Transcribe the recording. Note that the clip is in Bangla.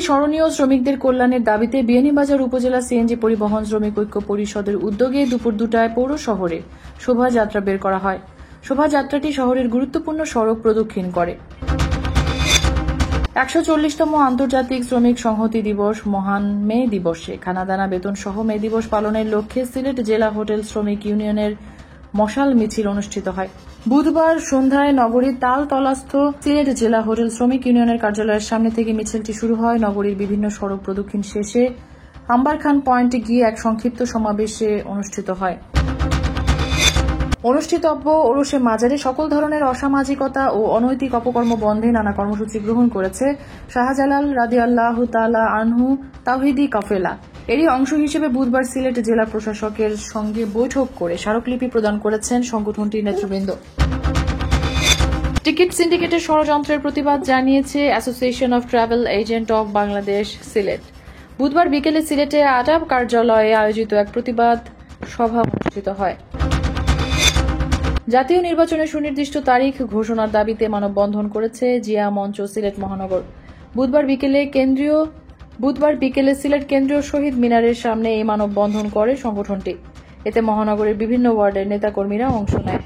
স্মরণীয় শ্রমিকদের কল্যাণের দাবিতে বিয়ানীবাজার উপজেলা সিএনজি পরিবহন শ্রমিক ঐক্য পরিষদের উদ্যোগে দুপুর 2টায় পৌর শহরে শোভাযাত্রা বের করা হয়। শোভাযাত্রাটি শহরের গুরুত্বপূর্ণ সড়ক প্রদক্ষিণ করে। 140তম আন্তর্জাতিক শ্রমিক সংহতি দিবস মহান মে দিবসে খানাদানা বেতন সহ মে দিবস পালনের লক্ষ্যে সিলেট জেলা হোটেল শ্রমিক ইউনিয়নের মশাল মিছিল অনুষ্ঠিত হয়। বুধবার সন্ধ্যায় নগরীর তালতলাস্থ সিলেট জেলা হোটেল শ্রমিক ইউনিয়নের কার্যালয়ের সামনে থেকে মিছিলটি শুরু হয়। নগরীর বিভিন্ন সড়ক প্রদক্ষিণ শেষে আম্বারখান পয়েন্টে গিয়ে এক সংক্ষিপ্ত সমাবেশে অনুষ্ঠিত হয়। অনুষ্ঠিতব্য ওরসে মাজারে সকল ধরনের অসামাজিকতা ও অনৈতিক অপকর্ম বন্ধে নানা কর্মসূচি গ্রহণ করেছে শাহজালাল রাদিয়াল্লাহু তাআলা আনহু তাওহীদি কাফেলা। এরই অংশ হিসেবে বুধবার সিলেট জেলা প্রশাসকের সঙ্গে বৈঠক করে স্মারকলিপি প্রদান করেছেন সংগঠনটির নেতৃবৃন্দ। টিকিট সিন্ডিকেটের ষড়যন্ত্রের প্রতিবাদ জানিয়েছে association of travel agent of Bangladesh Sylhet. বুধবার বিকেলে সিলেটে আটাব কার্যালয়ে আয়োজিত এক প্রতিবাদ সভা অনুষ্ঠিত হয়। জাতীয় নির্বাচনের সুনির্দিষ্ট তারিখ ঘোষণার দাবিতে মানববন্ধন করেছে জিয়া মঞ্চ সিলেট মহানগর। বুধবার বিকেলে সিলেট কেন্দ্রীয় শহীদ মিনারের সামনে এই মানববন্ধন করে সংগঠনটি। এতে মহানগরের বিভিন্ন ওয়ার্ডের নেতাকর্মীরা অংশ নেয়।